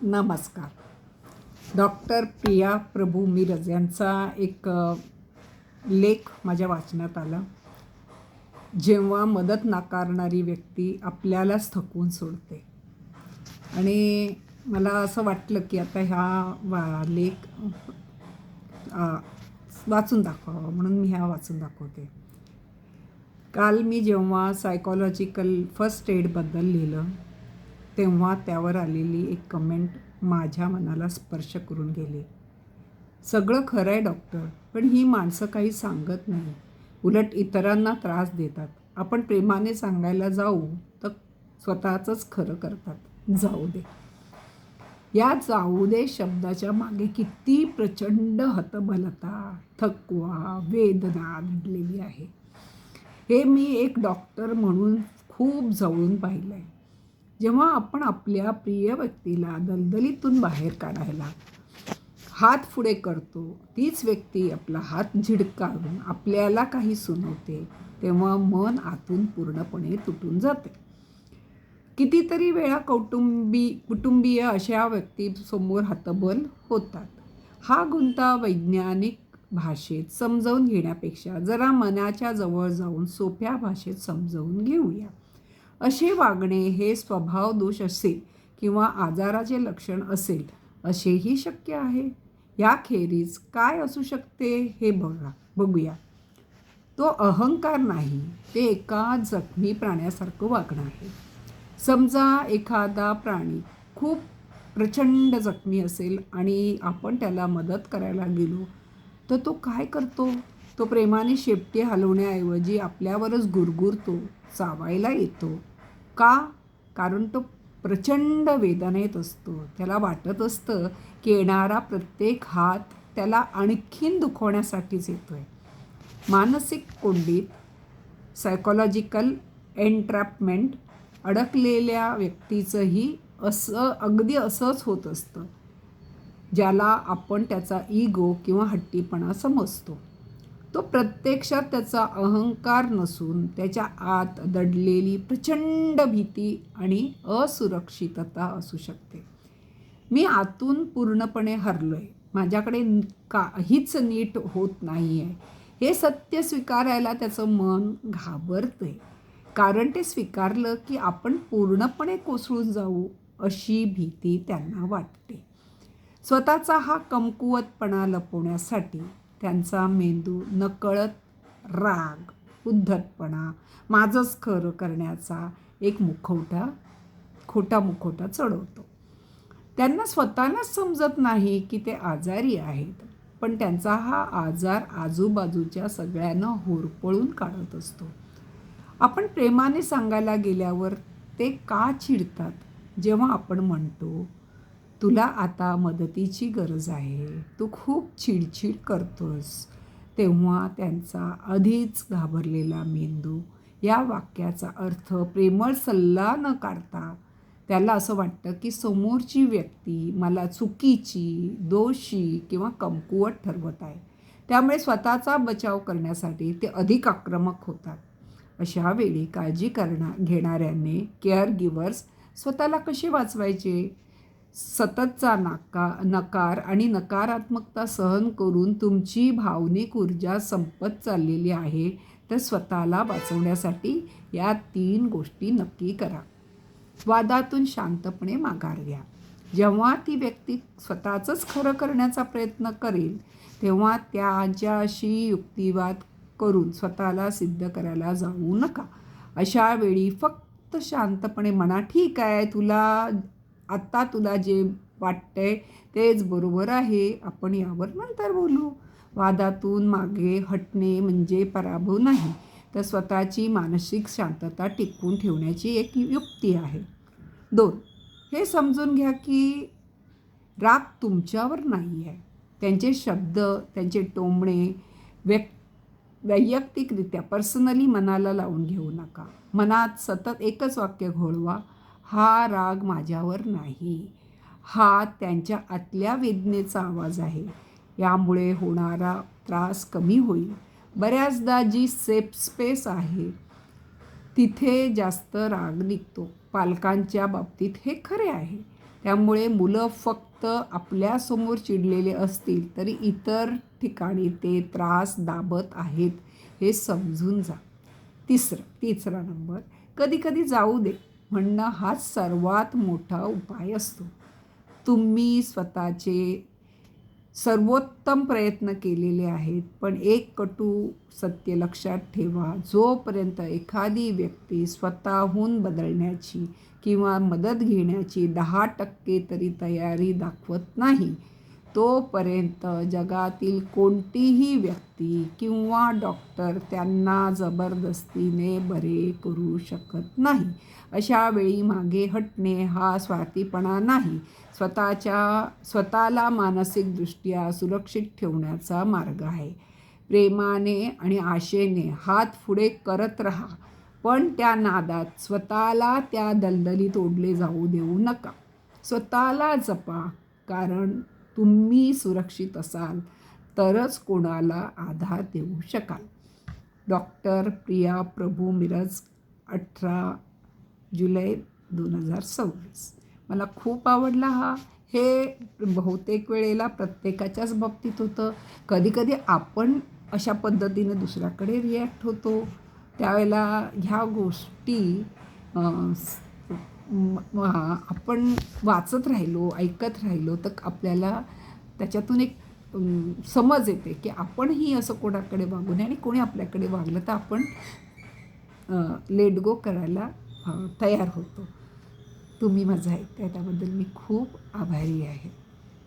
नमस्कार. डॉक्टर प्रिया प्रभू मिरज यांचा एक लेख माझ्या वाचनात आला. जेव्हा मदत नाकारणारी व्यक्ती आपल्यालाच थकवून सोडते. आणि मला असं वाटलं की आता लेख वाचून दाखवावा, म्हणून मी वाचून दाखवते. काल मी जेव्हा सायकॉलॉजिकल फर्स्ट एडबद्दल लिहिलं तेव्हा त्यावर आलेली एक कमेंट माझ्या मनाला स्पर्श करून गेली. सगळं खरं आहे डॉक्टर, पण ही माणसं काही सांगत नाही, उलट इतरांना त्रास देतात. आपण प्रेमाने सांगायला जाऊ तर स्वतःचंच खरं करतात. जाऊ दे. या जाऊ दे शब्दाच्या मागे किती प्रचंड हतबलता, थकवा, वेदना दडलेली आहे हे मी एक डॉक्टर म्हणून खूप जवळून पाहिलं आहे. जेव्हा आपण आपल्या प्रिय व्यक्तीला दलदलीतून बाहेर काढायला हात पुढे करतो, तीच व्यक्ती आपला हात झिडकारून आपल्याला काही सुनावते, तेव्हा मन आतून पूर्णपणे तुटून जाते. कितीतरी वेळा कुटुंबीय अशा व्यक्तीसमोर हतबल होतात. हा गुंता वैज्ञानिक भाषेत समजावून घेण्यापेक्षा जरा मनाच्या जवळ जाऊन सोप्या भाषेत समजावून घेऊया. असे वागणे हे स्वभावदोष असेल किंवा आजाराचे लक्षण असेल असेही शक्य आहे. याखेरीज काय असू शकते हे बघूया. तो अहंकार नाही, ते एका जखमी प्राण्यासारखं वागणं आहे. समजा एखादा प्राणी खूप प्रचंड जखमी असेल आणि आपण त्याला मदत करायला गेलो तर तो काय करतो? तो प्रेमाने शेपटी हलवण्याऐवजी आपल्यावरच गुरगुरतो, चावायला येतो. का? कारण तो प्रचंड वेदनेत असतो. त्याला वाटत असतं की येणारा प्रत्येक हात त्याला आणखीन दुखवण्यासाठीच येतोय. मानसिक कोंडीत, सायकॉलॉजिकल एन्ट्रॅपमेंट अडकलेल्या व्यक्तीचंही अगदी असंच होत असतं, ज्याला आपण त्याचा इगो किंवा हट्टीपणा समजतो. तो प्रत्यक्षात त्याचा अहंकार नसून त्याच्या आत दडलेली प्रचंड भीती आणि असुरक्षितता असू शकते. मी आतून पूर्णपणे हरलोय, माझ्याकडे काहीच नीट होत नाही आहे, हे सत्य स्वीकारायला त्याचं मन घाबरतंय. कारण ते स्वीकारलं की आपण पूर्णपणे कोसळून जाऊ अशी भीती त्यांना वाटते. स्वतःचा हा कमकुवतपणा लपवण्यासाठी त्यांचा मेंदू नकळत राग, उद्धटपणा, माझंच खरं करण्याचा एक खोटा मुखवटा चढवतो. त्यांना स्वतःलाच समजत नाही की ते आजारी आहेत, पण त्यांचा हा आजार आजूबाजूच्या सगळ्यांना होरपळून काढत असतो. आपण प्रेमाने सांगायला गेल्यावर ते का चिडतात? जेव्हा आपण म्हणतो, तुला आता मदतीची गरज आहे, तू खूप चिडचिड करतोस, तेव्हा त्यांचा आधीच घाबरलेला मेंदू या वाक्याचा अर्थ प्रेमळ सल्ला न काढता त्याला असं वाटतं की समोरची व्यक्ती मला चुकीची, दोषी किंवा कमकुवत ठरवत आहे. त्यामुळे स्वतःचा बचाव करण्यासाठी ते अधिक आक्रमक होतात. अशा वेळी काळजी घेणाऱ्याने, केअर गिव्हर्स, स्वतःला कसे वाचवायचे? सततचा नकार आणि नकारात्मकता सहन करून तुमची भावनिक ऊर्जा संपत चाललेली आहे, तर स्वतःला वाचवण्यासाठी या 3 गोष्टी नक्की करा. वादातून शांतपणे माघार घ्या. जेव्हा ती व्यक्ती स्वतःचंच खरं करण्याचा प्रयत्न करेल तेव्हा त्याच्याशी युक्तिवाद करून स्वतःला सिद्ध करायला जाऊ नका. अशा वेळी फक्त शांतपणे म्हणा, ठीक आहे, तुला जे वाटतंय तेच बरोबर आहे, आपण यावर नंतर बोलू. वादातून मागे हटणे म्हणजे पराभव नाही, तर स्वतःची मानसिक शांतता टिकवून ठेवण्याची एक युक्ती आहे. 2. हे समजून घ्या की राग तुमच्यावर नाही आहे. त्यांचे शब्द, त्यांचे टोमणे वैयक्तिकरित्या पर्सनली मनाला लावून घेऊ नका. मनात सतत एकच वाक्य घोळवा, हा राग माझ्यावर नाही, हा त्यांच्या आतल्या वेदनेचा आवाज आहे. यामुळे होणारा त्रास कमी होईल. बऱ्याचदा जी सेफ स्पेस आहे तिथे जास्त राग निघतो. पालकांच्या बाबतीत हे खरे आहे. त्यामुळे मुलं फक्त आपल्यासमोर चिडलेले असतील तरी इतर ठिकाणी ते त्रास दाबत आहेत हे समजून जा. तिसरा नंबर, कधीकधी जाऊ दे म्हणणं हाच सर्वात मोठा उपाय असतो. तुम्ही स्वतःचे सर्वोत्तम प्रयत्न केलेले आहेत, पण एक कटू सत्य लक्षात ठेवा, जोपर्यंत एखादी व्यक्ती स्वतःहून बदलण्याची किंवा मदत घेण्याची 10% तरी तयारी दाखवत नाही, तोपर्यंत जगातील कोणतीही व्यक्ती किंवा डॉक्टर त्यांना जबरदस्तीने बरे करू शकत नाही. अशा वेळी मागे हटणे हा स्वार्थीपणा नाही, स्वतःला मानसिकदृष्ट्या सुरक्षित ठेवण्याचा मार्ग आहे. प्रेमाने आणि आशेने हात पुढे करत राहा, पण त्या नादात स्वतःला त्या दलदलीत ओढले जाऊ देऊ नका. स्वतःला जपा, कारण तुम्ही सुरक्षित असाल तरच कोणाला आधार देऊ शकाल. डॉक्टर प्रिया प्रभू, मिरज, 18 जुलै 2026. मला खूप आवडला हा. हे बहुतेक वेळेला प्रत्येकाच्याच बाबतीत होतं. कधीकधी आपण अशा पद्धतीने दुसऱ्याकडे रिॲक्ट होतो. त्यावेळेला ह्या गोष्टी आपण वाचत राहिलो, ऐकत राहिलो तर आपल्याला त्याच्यातून एक समज येते की आपणही असं कोणाकडे वागू नये आणि कोणी आपल्याकडे वागलं तर आपण लेट गो करायला तयार होतो. तुम्ही माझं ऐकताय त्याबद्दल मी खूप आभारी आहे.